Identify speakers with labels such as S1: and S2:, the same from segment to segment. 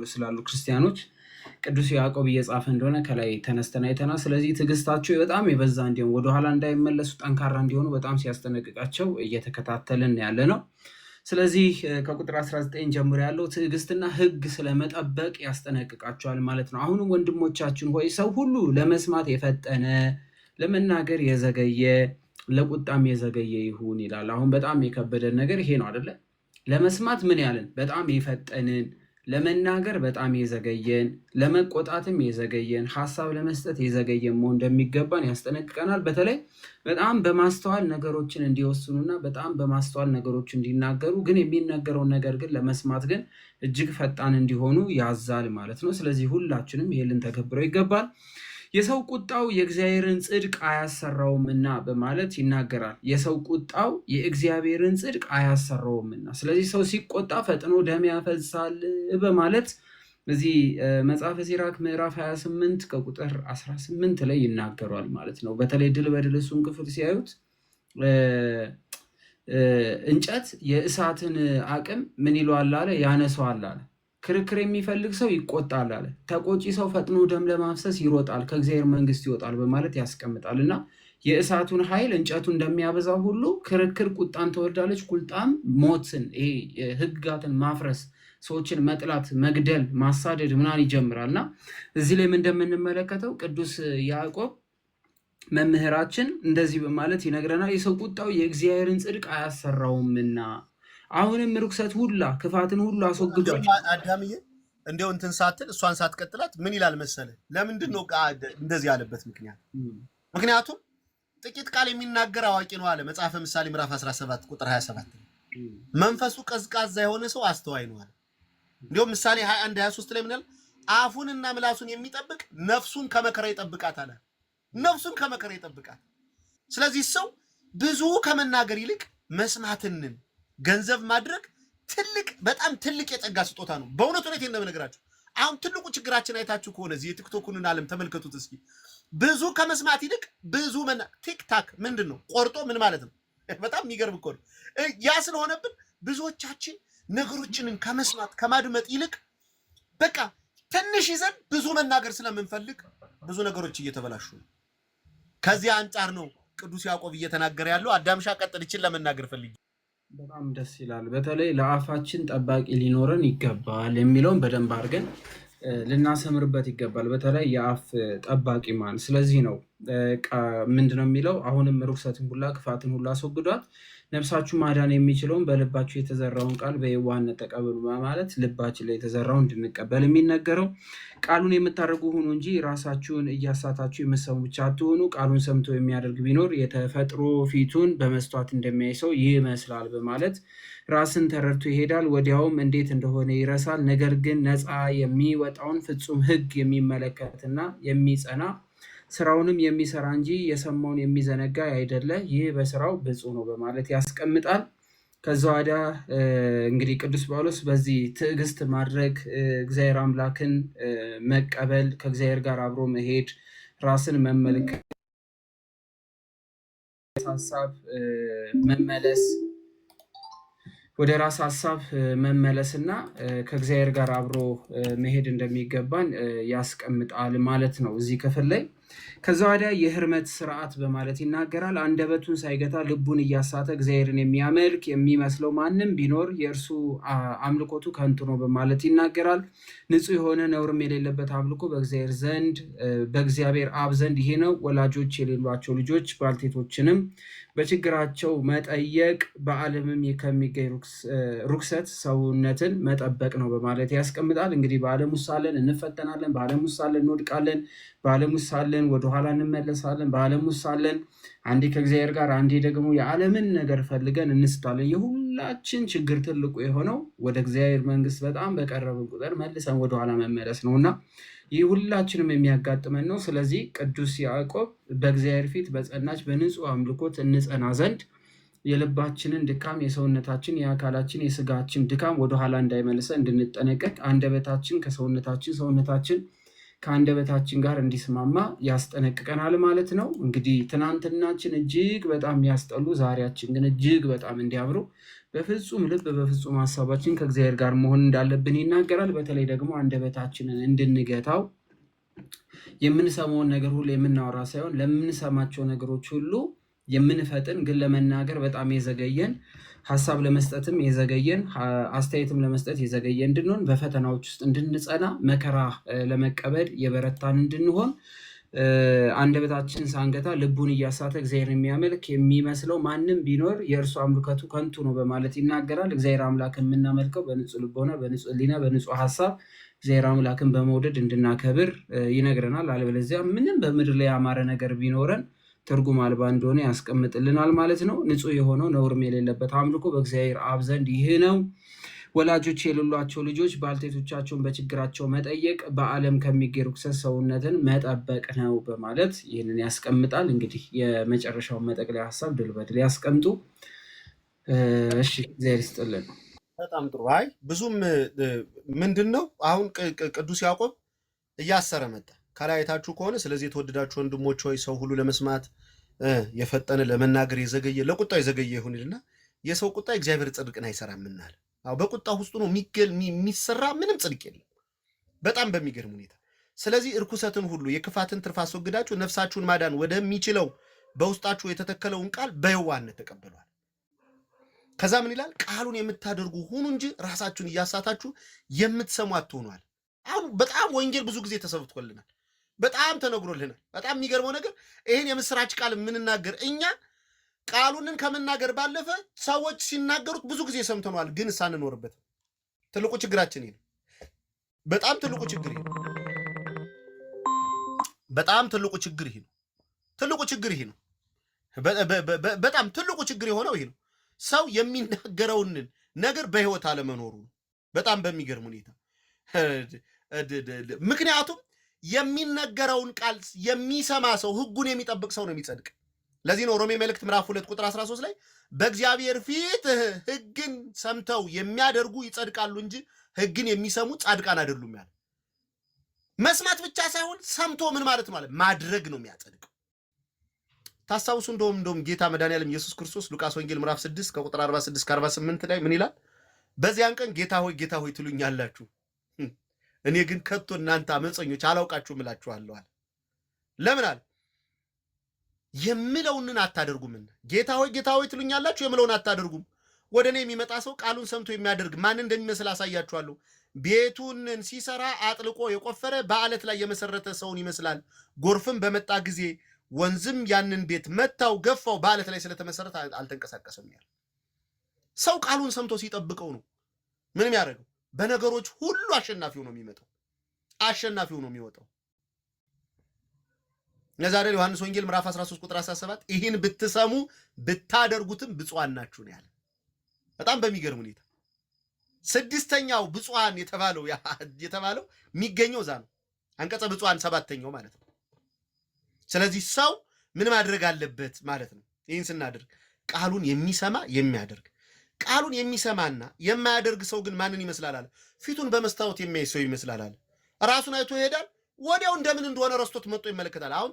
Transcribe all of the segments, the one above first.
S1: ስላሉ ክርስቲያኖች ቅዱስ ያዕቆብ እየጻፈ እንደሆነ ከላይ ተነስተን አይተናል። ስለዚህ ትዕግስታቸው በጣም የበዛ እንዲሆን ወደኋላ እንዳይመለሱ ጠንካራ እንዲሆኑ በጣም ሲያስጠነቅቃቸው እየተከታተልን ያለ ነው። ስለዚህ ከቁጥር 19 ጀምሮ ያለው ትዕግስትና ሕግ ስለመጠበቅ ያስጠነቅቃቸዋል ማለት ነው። አሁንም ወንድሞቻችን ሆይ ሰው ሁሉ ለመስማት የፈጠነ ለመናገር የዘገየ ለቁጣም የዘገየ ይሁን ይላል። አሁን በጣም የከበደን ነገር ይሄ ነው አይደለ? ለመስማት ምን ያለን በጣም የፈጠንን፣ ለመናገር በጣም የዘገየን፣ ለመቆጣትም የዘገየን፣ ሐሳብ ለመስጠት የዘገየን መሆን እንደሚገባን ያስጠነቅቀናል። በተለይ በጣም በማስተዋል ነገሮችን እንዲወስኑና በጣም በማስተዋል ነገሮች እንዲናገሩ፣ ግን የሚነገረውን ነገር ግን ለመስማት ግን እጅግ ፈጣን እንዲሆኑ ያዛል ማለት ነው። ስለዚህ ሁላችንም ይሄ ልንተገብረው ይገባል። የሰው ቁጣው የእግዚአብሔርን ጽድቅ አያሰራውምና በማለት ይናገራል። የሰው ቁጣው የእግዚአብሔርን ጽድቅ አያሰራውምና። ስለዚህ ሰው ሲቆጣ ፈጥኖ ደም ያፈሳል በማለት እዚህ መጽሐፈ ሲራክ ምዕራፍ 28 ከቁጥር 18 ላይ ይናገሯል ማለት ነው። በተለይ ድል በድል እሱን ክፍል ሲያዩት እንጨት የእሳትን አቅም ምን ይለዋል አለ? ያነሰዋል አለ። ክርክር የሚፈልግ ሰው ይቆጣል አለ። ተቆጪ ሰው ፈጥኖ ደም ለማፍሰስ ይሮጣል፣ ከእግዚአብሔር መንግስት ይወጣል በማለት ያስቀምጣል። እና የእሳቱን ኃይል እንጨቱ እንደሚያበዛው ሁሉ ክርክር ቁጣን ትወልዳለች። ቁጣም ሞትን፣ ይሄ ህግጋትን ማፍረስ፣ ሰዎችን መጥላት፣ መግደል፣ ማሳደድ ምናምን ይጀምራል። እና እዚህ ላይም እንደምንመለከተው ቅዱስ ያዕቆብ መምህራችን እንደዚህ በማለት ይነግረናል። የሰው ቁጣው የእግዚአብሔርን ጽድቅ አያሰራውምና አሁንም ርኩሰት ሁላ ክፋትን ሁሉ አስወግዷል።
S2: አዳምዬ እንደው እንትን ሳትል እሷን ሳትቀጥላት ምን ይላል መሰለ? ለምንድን ነው እንደዚህ ያለበት ምክንያት? ምክንያቱም ጥቂት ቃል የሚናገር አዋቂ ነው አለ መጽሐፈ ምሳሌ ምዕራፍ 17 ቁጥር 27። መንፈሱ ቀዝቃዛ የሆነ ሰው አስተዋይ ነው አለ። እንደው ምሳሌ 21 23 ላይ ምን ይላል? አፉንና ምላሱን የሚጠብቅ ነፍሱን ከመከራ ይጠብቃት አለ። ነፍሱን ከመከራ ይጠብቃት። ስለዚህ ሰው ብዙ ከመናገር ይልቅ መስማትን ገንዘብ ማድረግ ትልቅ በጣም ትልቅ የጸጋ ስጦታ ነው። በእውነቱ ነው እንደምነግራችሁ። አሁን ትልቁ ችግራችን አይታችሁ ከሆነ እዚህ የቲክቶክን ዓለም ተመልከቱት እስኪ። ብዙ ከመስማት ይልቅ ብዙ ቲክታክ ምንድነው? ቆርጦ ምን ማለት ነው? በጣም የሚገርም እኮ ነው። ያ ስለሆነብን ብዙዎቻችን ነገሮችን ከመስማት ከማድመጥ ይልቅ በቃ ትንሽ ይዘን ብዙ መናገር ስለምንፈልግ ብዙ ነገሮች እየተበላሹ ነው። ከዚህ አንጻር ነው ቅዱስ ያዕቆብ እየተናገረ ያለው። አዳምሻ ቀጥልችን ለመናገር ፈልጊ።
S1: በጣም ደስ ይላል። በተለይ ለአፋችን ጠባቂ ሊኖረን ይገባል የሚለውን በደንብ አድርገን ልናሰምርበት ይገባል። በተለይ የአፍ ጠባቂ ማን። ስለዚህ ነው ምንድነው የሚለው? አሁንም ርኩሰትን ሁላ ክፋትን ሁላ አስወግዷል፣ ነፍሳችሁ ማዳን የሚችለውን በልባችሁ የተዘራውን ቃል በየዋህነት ተቀበሉ በማለት ልባችን ላይ የተዘራውን እንድንቀበል የሚነገረው። ቃሉን የምታደርጉ ሁኑ እንጂ ራሳችሁን እያሳታችሁ የምትሰሙ ብቻ አትሆኑ። ቃሉን ሰምቶ የሚያደርግ ቢኖር የተፈጥሮ ፊቱን በመስተዋት እንደሚያይ ሰው ይመስላል በማለት ራስን ተረድቶ ይሄዳል፣ ወዲያውም እንዴት እንደሆነ ይረሳል። ነገር ግን ነፃ የሚወጣውን ፍጹም ሕግ የሚመለከትና የሚጸና ስራውንም የሚሰራ እንጂ የሰማውን የሚዘነጋ አይደለ፣ ይህ በስራው ብፁዕ ነው በማለት ያስቀምጣል። ከዛ ወዲያ እንግዲህ ቅዱስ ጳውሎስ በዚህ ትዕግስት ማድረግ፣ እግዚአብሔር አምላክን መቀበል፣ ከእግዚአብሔር ጋር አብሮ መሄድ፣ ራስን መመልከት፣ ሀሳብ መመለስ ወደ ራስ ሀሳብ መመለስና ከእግዚአብሔር ጋር አብሮ መሄድ እንደሚገባን ያስቀምጣል ማለት ነው እዚህ ክፍል ላይ። ከዛ ወዲያ የህርመት ስርዓት በማለት ይናገራል። አንደበቱን ሳይገታ ልቡን እያሳተ እግዚአብሔርን የሚያመልክ የሚመስለው ማንም ቢኖር የእርሱ አምልኮቱ ከንቱ ነው በማለት ይናገራል። ንጹሕ የሆነ ነውርም የሌለበት አምልኮ በእግዚአብሔር አብ ዘንድ ይሄ ነው። ወላጆች የሌሏቸው ልጆች ባልቴቶችንም በችግራቸው መጠየቅ፣ በዓለምም ከሚገኝ ርኩሰት ሰውነትን መጠበቅ ነው በማለት ያስቀምጣል። እንግዲህ በዓለም ውስጥ ሳለን እንፈተናለን፣ በዓለም ውስጥ ሳለን እንወድቃለን፣ በዓለም ውስጥ ሳለን ወደኋላ እንመለሳለን፣ በዓለም ውስጥ ሳለን አንዴ ከእግዚአብሔር ጋር አንዴ ደግሞ የዓለምን ነገር ፈልገን እንስታለን። የሁላችን ችግር ትልቁ የሆነው ወደ እግዚአብሔር መንግስት በጣም በቀረብን ቁጥር መልሰን ወደኋላ መመለስ ነው እና ይህ ሁላችንም የሚያጋጥመን ነው። ስለዚህ ቅዱስ ያዕቆብ በእግዚአብሔር ፊት በጸናች በንጹህ አምልኮት እንጸና ዘንድ የልባችንን ድካም፣ የሰውነታችን፣ የአካላችን፣ የስጋችን ድካም ወደኋላ እንዳይመልሰን እንድንጠነቀቅ፣ አንደበታችን ከሰውነታችን፣ ሰውነታችን ከአንደበታችን ጋር እንዲስማማ ያስጠነቅቀናል ማለት ነው። እንግዲህ ትናንትናችን እጅግ በጣም ያስጠሉ፣ ዛሬያችን ግን እጅግ በጣም እንዲያምሩ በፍጹም ልብ በፍጹም ሀሳባችን ከእግዚአብሔር ጋር መሆን እንዳለብን ይናገራል። በተለይ ደግሞ አንደበታችንን እንድንገታው የምንሰማውን ነገር ሁሉ የምናወራ ሳይሆን ለምንሰማቸው ነገሮች ሁሉ የምንፈጥን ግን ለመናገር በጣም የዘገየን ሀሳብ ለመስጠትም የዘገየን አስተያየትም ለመስጠት የዘገየ እንድንሆን በፈተናዎች ውስጥ እንድንጸና መከራ ለመቀበል የበረታን እንድንሆን አንደበታችን ሳንገታ ልቡን እያሳተ እግዚአብሔር የሚያመልክ የሚመስለው ማንም ቢኖር የእርሱ አምልከቱ ከንቱ ነው በማለት ይናገራል። እግዚአብሔር አምላክን የምናመልከው በንጹህ ልቦና፣ በንጹህ ሕሊና፣ በንጹህ ሀሳብ እግዚአብሔር አምላክን በመውደድ እንድናከብር ይነግረናል። አለበለዚያ ምንም በምድር ላይ ያማረ ነገር ቢኖረን ትርጉም አልባ እንደሆነ ያስቀምጥልናል ማለት ነው። ንጹህ የሆነው ነውርም የሌለበት አምልኮ በእግዚአብሔር አብ ዘንድ ይህ ነው። ወላጆች የሌሏቸው ልጆች ባልቴቶቻቸውን በችግራቸው መጠየቅ በዓለም ከሚገኝ ርኩሰት ሰውነትን መጠበቅ ነው በማለት ይህንን ያስቀምጣል። እንግዲህ የመጨረሻውን መጠቅለያ ሀሳብ ድል በድል ያስቀምጡ። እሺ፣ እግዚአብሔር ይስጥልን።
S2: በጣም ጥሩ። አይ ብዙም ምንድን ነው አሁን ቅዱስ ያዕቆብ እያሰረ መጣ። ከላይ አይታችሁ ከሆነ ስለዚህ የተወደዳችሁ ወንድሞች ሆይ ሰው ሁሉ ለመስማት የፈጠነ ለመናገር የዘገየ ለቁጣው የዘገየ ይሁንልና የሰው ቁጣ እግዚአብሔር ጽድቅን አይሰራምናል። አዎ በቁጣው ውስጥ ነው የሚሰራ ምንም ጽድቅ የለም፣ በጣም በሚገርም ሁኔታ። ስለዚህ እርኩሰትን ሁሉ የክፋትን ትርፍ አስወግዳችሁ ነፍሳችሁን ማዳን ወደሚችለው በውስጣችሁ የተተከለውን ቃል በየዋህነት ተቀበሏል። ከዛ ምን ይላል? ቃሉን የምታደርጉ ሁኑ እንጂ ራሳችሁን እያሳታችሁ የምትሰሙ አትሆኗል። አሁን በጣም ወንጌል ብዙ ጊዜ ተሰብኮልናል፣ በጣም ተነግሮልናል። በጣም የሚገርመው ነገር ይህን የምስራች ቃል የምንናገር እኛ ቃሉንን ከመናገር ባለፈ ሰዎች ሲናገሩት ብዙ ጊዜ ሰምተነዋል፣ ግን ሳንኖርበት። ትልቁ ችግራችን ይሄ ነው። በጣም ትልቁ ችግር ይሄ ነው። በጣም ትልቁ ችግር ይሄ ነው። ትልቁ ችግር ይሄ ነው። በጣም ትልቁ ችግር የሆነው ይሄ ነው። ሰው የሚናገረውን ነገር በህይወት አለመኖሩ ነው። በጣም በሚገርም ሁኔታ ምክንያቱም የሚነገረውን ቃል የሚሰማ ሰው ህጉን የሚጠብቅ ሰው ነው የሚጸድቅ። ለዚህ ነው ሮሜ መልእክት ምዕራፍ 2 ቁጥር 13 ላይ በእግዚአብሔር ፊት ህግን ሰምተው የሚያደርጉ ይጸድቃሉ እንጂ ህግን የሚሰሙ ጻድቃን አይደሉም ያለ። መስማት ብቻ ሳይሆን ሰምቶ ምን ማለት ማድረግ ነው የሚያጸድቀው። ታስታውሱ እንደውም ጌታ መድኃኒዓለም ኢየሱስ ክርስቶስ ሉቃስ ወንጌል ምዕራፍ 6 ከቁጥር 46 ከ48 ላይ ምን ይላል? በዚያን ቀን ጌታ ሆይ ትሉኛላችሁ፣ እኔ ግን ከቶ እናንተ አመፀኞች አላውቃችሁም እላችኋለሁ አለ። ለምን አለ? የምለውንን አታደርጉምና። ጌታ ሆይ ትሉኛላችሁ፣ የምለውን አታደርጉም። ወደ እኔ የሚመጣ ሰው ቃሉን ሰምቶ የሚያደርግ ማን እንደሚመስል አሳያችኋለሁ። ቤቱን ሲሰራ አጥልቆ የቆፈረ በአለት ላይ የመሰረተ ሰውን ይመስላል። ጎርፍም በመጣ ጊዜ ወንዝም ያንን ቤት መታው፣ ገፋው፣ በአለት ላይ ስለተመሰረተ አልተንቀሳቀሰም ያለ። ሰው ቃሉን ሰምቶ ሲጠብቀው ነው ምንም ያደርገው። በነገሮች ሁሉ አሸናፊው ነው የሚመጣው፣ አሸናፊው ነው የሚወጣው። ለዛሬ ዮሐንስ ወንጌል ምዕራፍ 13 ቁጥር 17 ይህን ብትሰሙ ብታደርጉትም ብፁዓን ናችሁ ነው ያለ። በጣም በሚገርም ሁኔታ ስድስተኛው ብፁዓን የተባለው የሚገኘው እዛ ነው። አንቀጸ ብፁዓን ሰባተኛው ማለት ነው። ስለዚህ ሰው ምን ማድረግ አለበት ማለት ነው? ይህን ስናደርግ ቃሉን የሚሰማ የሚያደርግ። ቃሉን የሚሰማና የማያደርግ ሰው ግን ማንን ይመስላል አለ? ፊቱን በመስታወት የሚያይ ሰው ይመስላል አለ። ራሱን አይቶ ይሄዳል፣ ወዲያው እንደምን እንደሆነ ረስቶት መጥቶ ይመለከታል። አሁን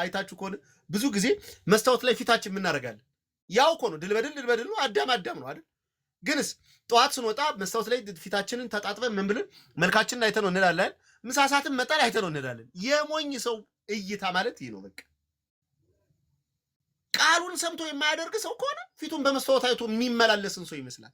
S2: አይታችሁ ከሆነ ብዙ ጊዜ መስታወት ላይ ፊታችን የምናደርጋለን። ያው እኮ ነው፣ ድል በድል ነው፣ አዳም ነው አይደል? ግንስ ጠዋት ስንወጣ መስታወት ላይ ፊታችንን ተጣጥበን ምን ብለን መልካችንን አይተነው እንላለን። ምሳሳትን መጣል አይተነው እንላለን። የሞኝ ሰው እይታ ማለት ይህ ነው። በቃ ቃሉን ሰምቶ የማያደርግ ሰው ከሆነ ፊቱን በመስታወት አይቶ የሚመላለስን ሰው ይመስላል።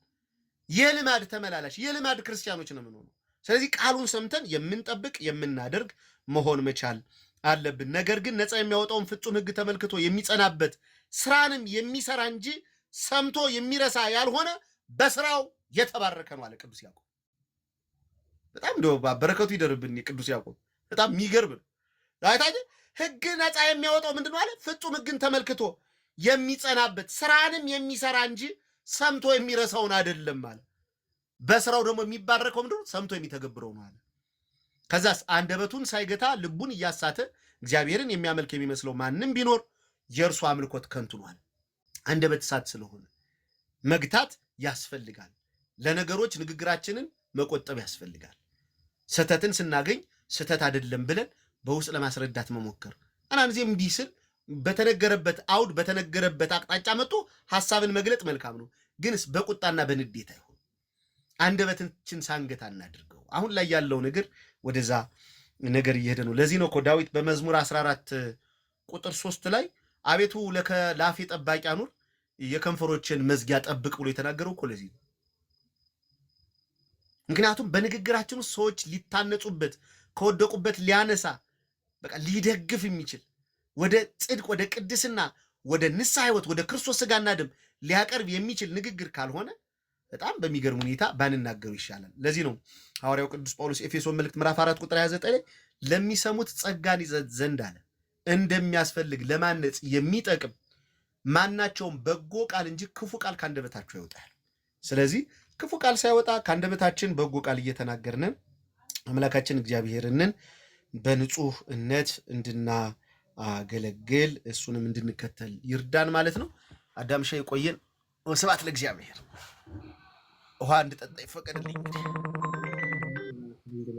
S2: የልማድ ተመላላሽ የልማድ ክርስቲያኖች ነው የምንሆነው። ስለዚህ ቃሉን ሰምተን የምንጠብቅ የምናደርግ መሆን መቻል አለብን። ነገር ግን ነፃ የሚያወጣውን ፍጹም ሕግ ተመልክቶ የሚጸናበት ስራንም የሚሰራ እንጂ ሰምቶ የሚረሳ ያልሆነ በስራው የተባረከ ነው አለ ቅዱስ ያዕቆብ። በጣም እንደው በረከቱ ይደርብን ቅዱስ ያዕቆብ። በጣም የሚገርም ነው። አይታችሁ ሕግ ነፃ የሚያወጣው ምንድነው አለ? ፍጹም ሕግን ተመልክቶ የሚጸናበት ስራንም የሚሰራ እንጂ ሰምቶ የሚረሳውን አይደለም አለ። በስራው ደግሞ የሚባረከው ምንድነው? ሰምቶ የሚተገብረው ነው አለ። ከዛስ አንደበቱን ሳይገታ ልቡን እያሳተ እግዚአብሔርን የሚያመልክ የሚመስለው ማንም ቢኖር የእርሱ አምልኮት ከንቱ ነው አለ። አንደበት እሳት ስለሆነ መግታት ያስፈልጋል። ለነገሮች ንግግራችንን መቆጠብ ያስፈልጋል። ስህተትን ስናገኝ ስተት አይደለም ብለን በውስጥ ለማስረዳት መሞከር አናንዚም እንዲስል በተነገረበት አውድ በተነገረበት አቅጣጫ መጥቶ ሐሳብን መግለጥ መልካም ነው። ግንስ በቁጣና በንዴት አይሆን አንደበታችን ሳንገት አናድርገው። አሁን ላይ ያለው ነገር ወደዛ ነገር እየሄደ ነው። ለዚህ ነው እኮ ዳዊት በመዝሙር 14 ቁጥር 3 ላይ አቤቱ ለአፌ ጠባቂ አኑር የከንፈሮችን መዝጊያ ጠብቅ ብሎ የተናገረው እኮ ለዚህ ነው። ምክንያቱም በንግግራችን ውስጥ ሰዎች ሊታነጹበት ከወደቁበት ሊያነሳ በቃ ሊደግፍ የሚችል ወደ ጽድቅ ወደ ቅድስና ወደ ንስሐ ሕይወት ወደ ክርስቶስ ሥጋና ደም ሊያቀርብ የሚችል ንግግር ካልሆነ በጣም በሚገርም ሁኔታ ባንናገሩ ይሻላል። ለዚህ ነው ሐዋርያው ቅዱስ ጳውሎስ ኤፌሶን መልእክት ምዕራፍ 4 ቁጥር 29 ላይ ለሚሰሙት ጸጋን ይሰጥ ዘንድ አለ እንደሚያስፈልግ ለማነጽ የሚጠቅም ማናቸውም በጎ ቃል እንጂ ክፉ ቃል ካንደበታችሁ አይወጣል። ስለዚህ ክፉ ቃል ሳይወጣ ካንደበታችን በጎ ቃል እየተናገርን አምላካችን እግዚአብሔርን በንጹህነት እንድናገለግል እሱንም እንድንከተል ይርዳን ማለት ነው። አዳምሻ ይቆየን። ወስብሐት ለእግዚአብሔር። ውሃ እንድጠጣ ይፈቀድልኝ።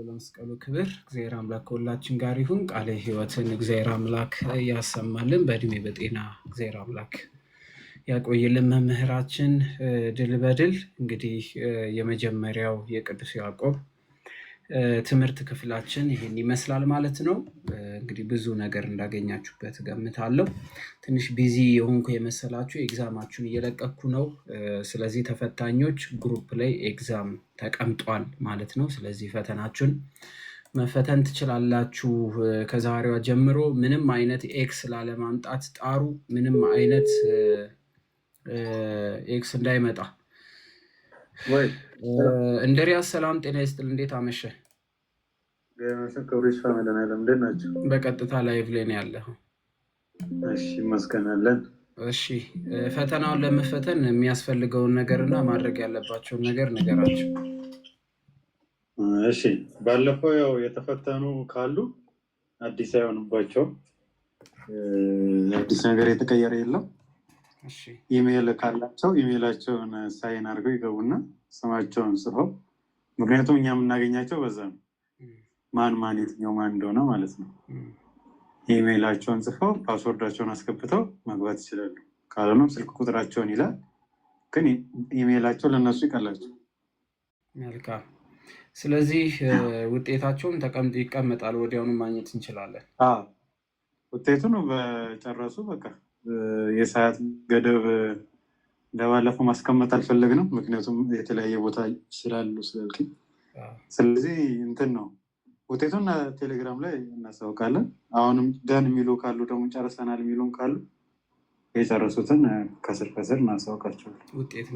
S1: ለመስቀሉ ክብር እግዚአብሔር አምላክ ከሁላችን ጋር ይሁን። ቃለ ሕይወትን እግዚአብሔር አምላክ ያሰማልን፣ በእድሜ በጤና እግዚአብሔር አምላክ ያቆይልን። መምህራችን ድል በድል እንግዲህ የመጀመሪያው የቅዱስ ያዕቆብ ትምህርት ክፍላችን ይህን ይመስላል ማለት ነው። እንግዲህ ብዙ ነገር እንዳገኛችሁበት ገምታለሁ። ትንሽ ቢዚ የሆንኩ የመሰላችሁ ኤግዛማችሁን እየለቀኩ ነው። ስለዚህ ተፈታኞች ግሩፕ ላይ ኤግዛም ተቀምጧል ማለት ነው። ስለዚህ ፈተናችሁን መፈተን ትችላላችሁ። ከዛሬዋ ጀምሮ ምንም አይነት ኤክስ ላለማምጣት ጣሩ። ምንም አይነት ኤክስ እንዳይመጣ። እንድሪያስ ሰላም ጤና ይስጥል። እንዴት አመሸ? በቀጥታ ላይቭ ላይ ነው ያለው።
S3: እሺ መስከናለን።
S1: እሺ ፈተናውን ለመፈተን የሚያስፈልገውን ነገርና ማድረግ ያለባቸውን ነገር ንገራቸው።
S3: እሺ ባለፈው ያው የተፈተኑ ካሉ አዲስ አይሆንባቸው። አዲስ ነገር የተቀየረ የለም። ኢሜይል ካላቸው ኢሜይላቸውን ሳይን አድርገው ይገቡና ስማቸውን ጽፈው፣ ምክንያቱም እኛ የምናገኛቸው በዛ ነው፣ ማን ማን የትኛው ማን እንደሆነ ማለት ነው። ኢሜይላቸውን ጽፈው ፓስወርዳቸውን አስገብተው መግባት ይችላሉ። ካልሆነም ስልክ ቁጥራቸውን ይላል፣ ግን ኢሜይላቸው ለነሱ ይቀላቸው።
S1: መልካም። ስለዚህ ውጤታቸውን ይቀመጣል፣ ወዲያውኑ ማግኘት እንችላለን።
S3: ውጤቱን በጨረሱ በቃ የሰዓት ገደብ ለባለፈው ማስቀመጥ አልፈለግንም፣ ምክንያቱም የተለያየ ቦታ ስላሉ ስላልኩኝ። ስለዚህ እንትን ነው ውጤቱን ቴሌግራም ላይ እናሳውቃለን። አሁንም ደን የሚሉ ካሉ ደግሞ ጨርሰናል የሚሉን ካሉ የጨረሱትን ከስር ከስር እናሳውቃቸዋለን።
S1: ውጤት